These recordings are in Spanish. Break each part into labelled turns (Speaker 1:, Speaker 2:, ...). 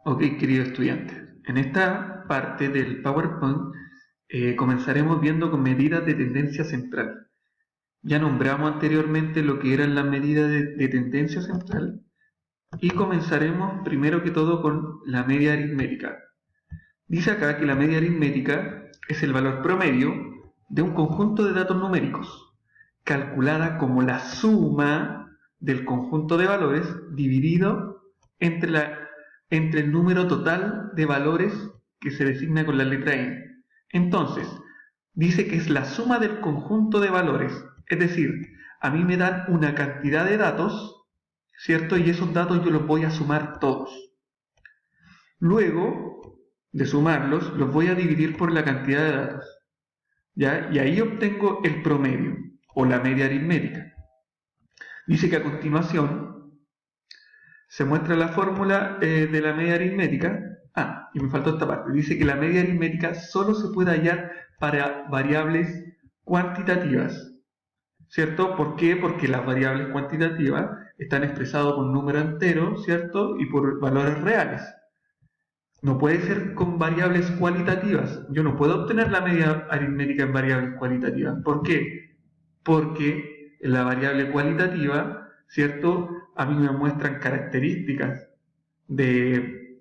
Speaker 1: Ok, queridos estudiantes, en esta parte del PowerPoint comenzaremos viendo con medidas de tendencia central. Ya nombramos anteriormente lo que eran las medidas de tendencia central y comenzaremos primero que todo con la media aritmética. Dice acá que la media aritmética es el valor promedio de un conjunto de datos numéricos, calculada como la suma del conjunto de valores dividido entre el número total de valores que se designa con la letra n. Entonces, dice que es la suma del conjunto de valores, es decir, a mí me dan una cantidad de datos, ¿cierto? Y esos datos yo los voy a sumar todos. Luego de sumarlos, los voy a dividir por la cantidad de datos, ¿ya? Y ahí obtengo el promedio, o la media aritmética. Dice que a continuación se muestra la fórmula de la media aritmética. Ah, y me faltó esta parte. Dice que la media aritmética solo se puede hallar para variables cuantitativas, ¿cierto? ¿Por qué? Porque las variables cuantitativas están expresadas por número entero, ¿cierto? Y por valores reales. No puede ser con variables cualitativas. Yo no puedo obtener la media aritmética en variables cualitativas. ¿Por qué? Porque en la variable cualitativa, ¿cierto? A mí me muestran características de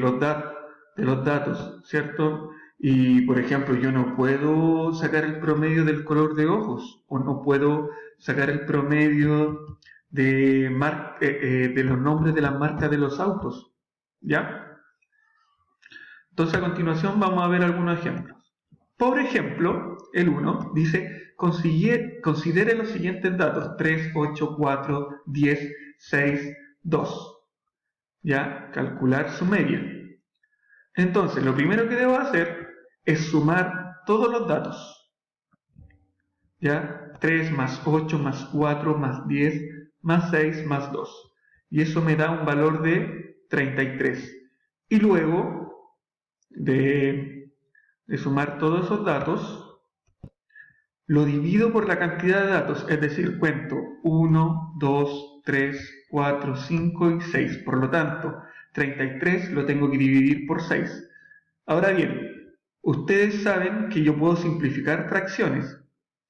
Speaker 1: los datos, ¿cierto? Y, por ejemplo, yo no puedo sacar el promedio del color de ojos, o no puedo sacar el promedio de los nombres de las marcas de los autos, ¿ya? Entonces, a continuación vamos a ver algunos ejemplos. Por ejemplo, el 1 dice, considere los siguientes datos, 3, 8, 4, 10, 6, 2. ¿Ya? Calcular su media. Entonces, lo primero que debo hacer es sumar todos los datos. ¿Ya? 3 más 8 más 4 más 10 más 6 más 2. Y eso me da un valor de 33. Y luego de sumar todos esos datos, lo divido por la cantidad de datos, es decir, cuento 1, 2, 3, 4, 5 y 6. Por lo tanto, 33 lo tengo que dividir por 6. Ahora bien, ustedes saben que yo puedo simplificar fracciones,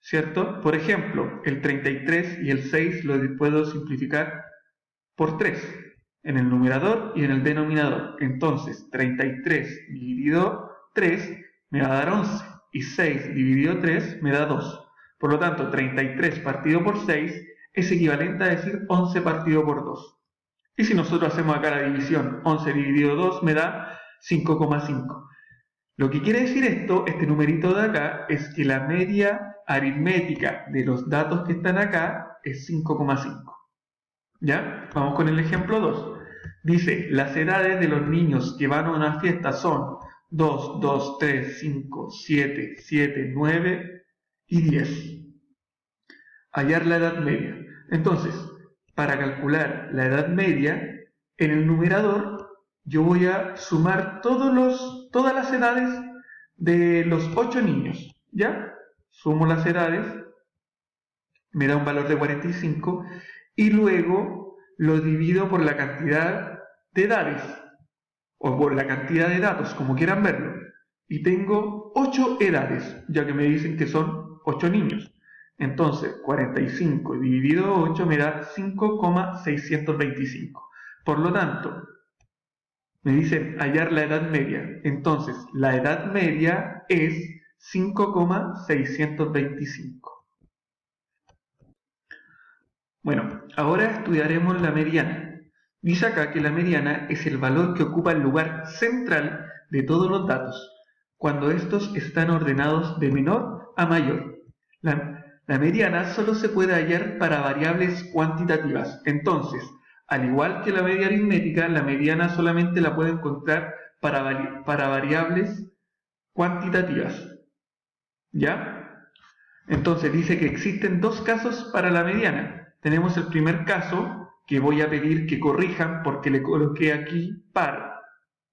Speaker 1: ¿cierto? Por ejemplo, el 33 y el 6 lo puedo simplificar por 3 en el numerador y en el denominador. Entonces, 33 dividido 3 me va a dar 11 y 6 dividido 3 me da 2. Por lo tanto, 33 partido por 6 es equivalente a decir 11 partido por 2. Y si nosotros hacemos acá la división, 11 dividido 2 me da 5,5. Lo que quiere decir esto, este numerito de acá, es que la media aritmética de los datos que están acá es 5,5. ¿Ya? Vamos con el ejemplo 2. Dice, las edades de los niños que van a una fiesta son 2, 2, 3, 5, 7, 7, 9 y 10. Hallar la edad media. Entonces, para calcular la edad media, en el numerador yo voy a sumar todas las edades de los 8 niños. ¿Ya? Sumo las edades, me da un valor de 45 y luego lo divido por la cantidad de edades o por la cantidad de datos, como quieran verlo, y tengo 8 edades, ya que me dicen que son 8 niños. Entonces, 45 dividido 8 me da 5,625. Por lo tanto, me dicen hallar la edad media. Entonces, la edad media es 5,625. Bueno, ahora estudiaremos la mediana. Dice acá que la mediana es el valor que ocupa el lugar central de todos los datos, cuando estos están ordenados de menor a mayor. La mediana solo se puede hallar para variables cuantitativas. Entonces, al igual que la media aritmética, la mediana solamente la puede encontrar para variables cuantitativas. ¿Ya? Entonces dice que existen dos casos para la mediana. Tenemos el primer caso, que voy a pedir que corrijan porque le coloqué aquí par,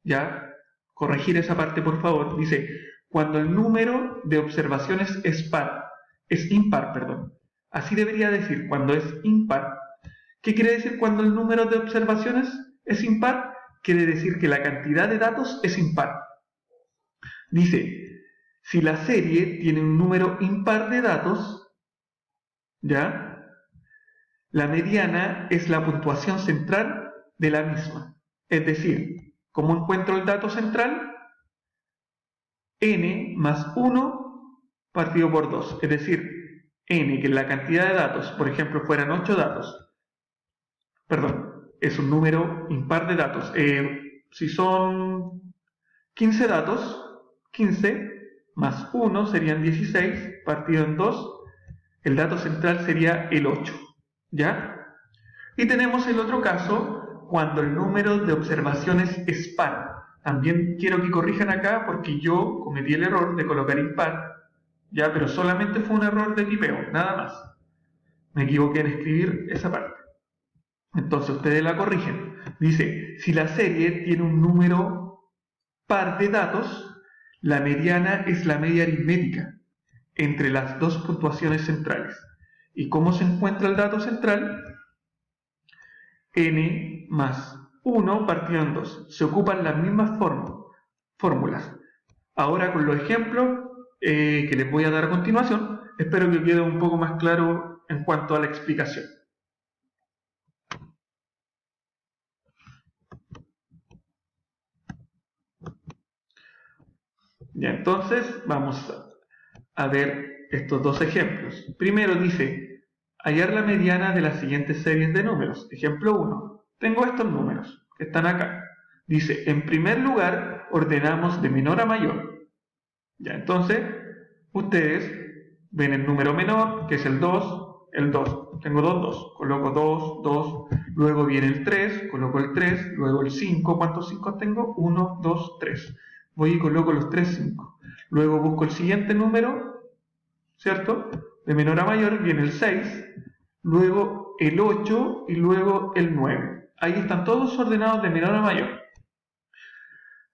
Speaker 1: ¿ya? Corregir esa parte, por favor. Dice, cuando el número de observaciones es impar, perdón. Así debería decir, cuando es impar. ¿Qué quiere decir cuando el número de observaciones es impar? quiere decir que la cantidad de datos es impar. Dice, si la serie tiene un número impar de datos, ¿ya? La mediana es la puntuación central de la misma. Es decir, ¿cómo encuentro el dato central? N más 1 partido por 2. Es decir, N, que es la cantidad de datos, por ejemplo, fueran 8 datos. Perdón, es un número impar de datos. Si son 15 datos, 15 más 1 serían 16, partido en 2. El dato central sería el 8. ¿Ya? Y tenemos el otro caso, cuando el número de observaciones es par. También quiero que corrijan acá porque yo cometí el error de colocar impar, ya, pero solamente fue un error de tipeo, nada más. Me equivoqué en escribir esa parte. Entonces ustedes la corrigen. Dice, si la serie tiene un número par de datos, la mediana es la media aritmética entre las dos puntuaciones centrales. ¿Y cómo se encuentra el dato central? N más 1 partido en 2. Se ocupan las mismas fórmulas. Ahora con los ejemplos que les voy a dar a continuación, espero que quede un poco más claro en cuanto a la explicación. Ya, entonces vamos a ver estos dos ejemplos. Primero dice, hallar la mediana de las siguientes series de números. Ejemplo 1. Tengo estos números que están acá. Dice, en primer lugar, ordenamos de menor a mayor. Ya, entonces, ustedes ven el número menor, que es el 2, el 2. Tengo 2. Coloco 2, 2. Luego viene el 3, coloco el 3. Luego el 5. ¿Cuántos 5 tengo? 1, 2, 3. Voy y coloco los 3, 5. Luego busco el siguiente número, ¿cierto? De menor a mayor viene el 6, luego el 8 y luego el 9. Ahí están todos ordenados de menor a mayor.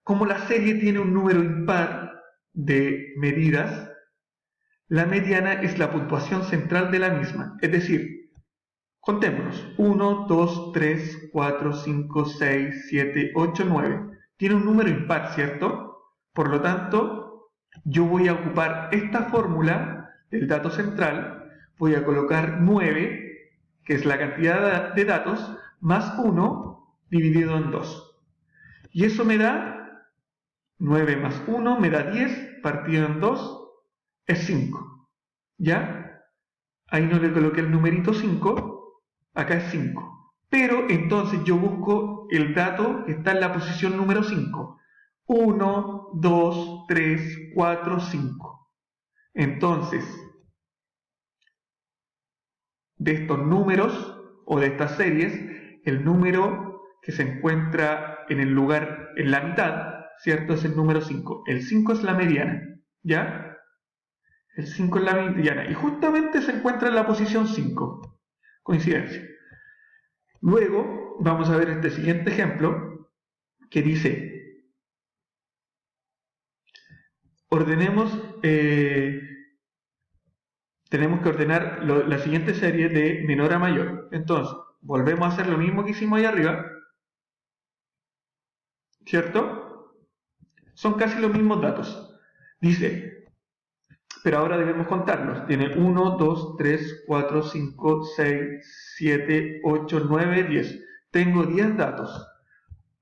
Speaker 1: Como la serie tiene un número impar de medidas, la mediana es la puntuación central de la misma. Es decir, contémonos, 1, 2, 3, 4, 5, 6, 7, 8, 9. Tiene un número impar, ¿cierto? Por lo tanto, yo voy a ocupar esta fórmula del dato central, voy a colocar 9, que es la cantidad de datos, más 1 dividido en 2. Y eso me da 9 más 1, me da 10, partido en 2, es 5. ¿Ya? Ahí no le coloqué el numerito 5, acá es 5. Pero entonces yo busco el dato que está en la posición número 5. 1, 2, 3, 4, 5. Entonces, de estos números o de estas series, el número que se encuentra en el lugar, en la mitad, ¿cierto? Es el número 5. El 5 es la mediana, ¿ya? El 5 es la mediana y justamente se encuentra en la posición 5. Coincidencia. Luego vamos a ver este siguiente ejemplo que dice, ordenemos, tenemos que ordenar la siguiente serie de menor a mayor. Entonces, volvemos a hacer lo mismo que hicimos ahí arriba, ¿cierto? Son casi los mismos datos. Dice, pero ahora debemos contarlos. Tiene 1, 2, 3, 4, 5, 6, 7, 8, 9, 10. Tengo 10 datos.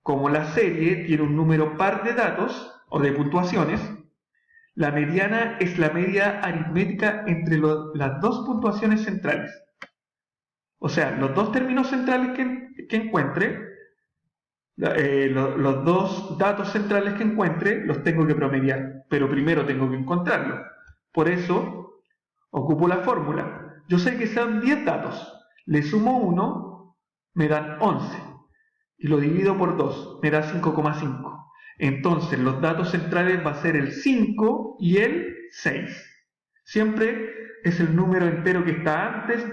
Speaker 1: Como la serie tiene un número par de datos o de puntuaciones, la mediana es la media aritmética entre las dos puntuaciones centrales. O sea, los dos términos centrales que encuentre, los dos datos centrales que encuentre, los tengo que promediar, pero primero tengo que encontrarlos. Por eso, ocupo la fórmula. Yo sé que son 10 datos, le sumo 1, me dan 11, y lo divido por 2, me da 5,5. Entonces, los datos centrales va a ser el 5 y el 6. Siempre es el número entero que está antes,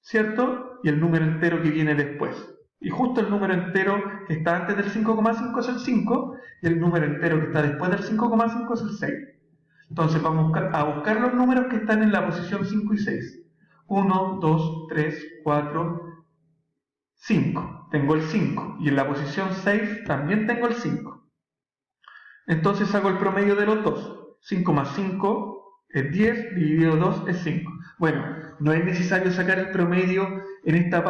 Speaker 1: ¿cierto? Y el número entero que viene después. Y justo el número entero que está antes del 5,5 es el 5, y el número entero que está después del 5,5 es el 6. Entonces vamos a buscar los números que están en la posición 5 y 6. 1, 2, 3, 4, 5. tengo el 5 y en la posición 6 también tengo el 5. Entonces hago el promedio de los dos. 5 más 5 es 10, dividido 2 es 5. Bueno, no es necesario sacar el promedio en esta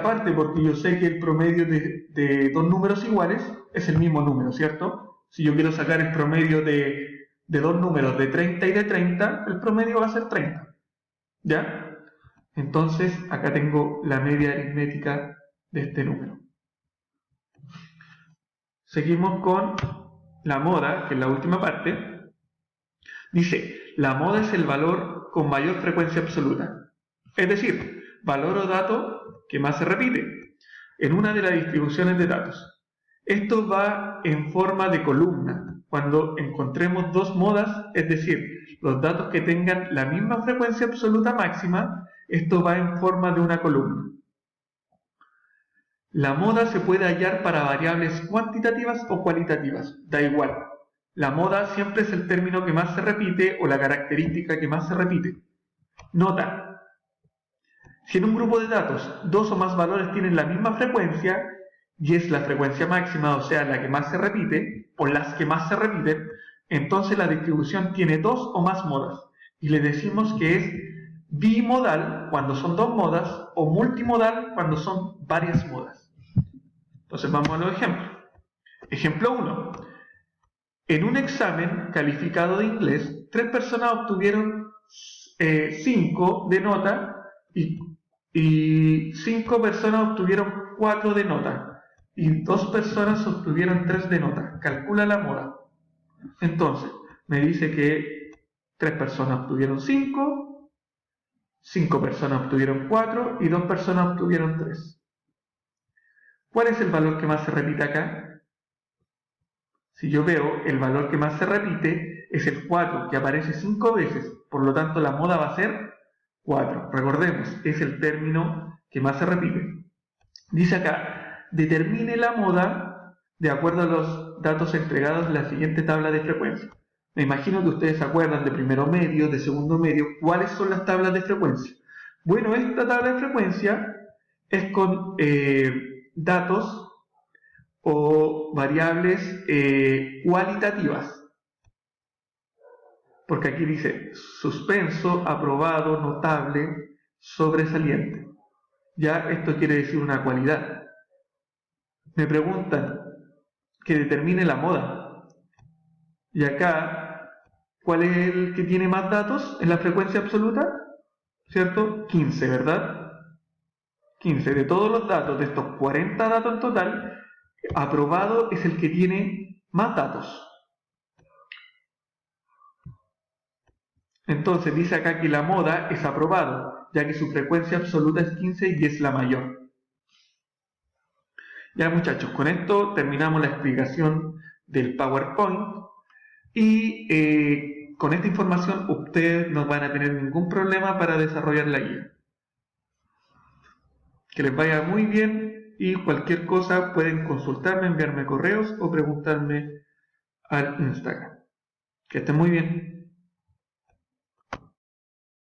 Speaker 1: parte porque yo sé que el promedio de dos números iguales es el mismo número, ¿cierto? Si yo quiero sacar el promedio de dos números de 30 y de 30, el promedio va a ser 30. ¿Ya? Entonces, acá tengo la media aritmética de este número. Seguimos con la moda, que es la última parte. Dice, la moda es el valor con mayor frecuencia absoluta. Es decir, valor o dato que más se repite en una de las distribuciones de datos. Esto va en forma de columna. Cuando encontremos dos modas, es decir, los datos que tengan la misma frecuencia absoluta máxima, esto va en forma de una columna. La moda se puede hallar para variables cuantitativas o cualitativas, da igual. La moda siempre es el término que más se repite o la característica que más se repite. Nota: si en un grupo de datos dos o más valores tienen la misma frecuencia, y es la frecuencia máxima, o sea, la que más se repite, o las que más se repiten, entonces la distribución tiene dos o más modas, y le decimos que es bimodal cuando son dos modas, o multimodal cuando son varias modas. Entonces vamos a los ejemplos. Ejemplo 1. En un examen calificado de inglés, 3 personas obtuvieron 5 de nota y 5 personas obtuvieron 4 de nota y 2 personas obtuvieron 3 de nota. Calcula la moda. Entonces, me dice que 3 personas obtuvieron 5, 5 personas obtuvieron 4 y 2 personas obtuvieron 3. ¿Cuál es el valor que más se repite acá? Si yo veo, el valor que más se repite es el 4, que aparece 5 veces, por lo tanto la moda va a ser 4. Recordemos, es el término que más se repite. Dice acá, determine la moda de acuerdo a los datos entregados en la siguiente tabla de frecuencia. Me imagino que ustedes se acuerdan de primero medio, de segundo medio. ¿Cuáles son las tablas de frecuencia? Bueno, esta tabla de frecuencia es con datos o variables cualitativas. Porque aquí dice suspenso, aprobado, notable, sobresaliente. Ya esto quiere decir una cualidad. Me preguntan que determine la moda. Y acá, ¿cuál es el que tiene más datos en la frecuencia absoluta? ¿Cierto? 15, ¿verdad? 15. De todos los datos, de estos 40 datos en total, aprobado es el que tiene más datos. Entonces dice acá que la moda es aprobado, ya que su frecuencia absoluta es 15 y es la mayor. Ya muchachos, con esto terminamos la explicación del PowerPoint y con esta información ustedes no van a tener ningún problema para desarrollar la guía. Que les vaya muy bien y cualquier cosa pueden consultarme, enviarme correos o preguntarme al Instagram. Que estén muy bien.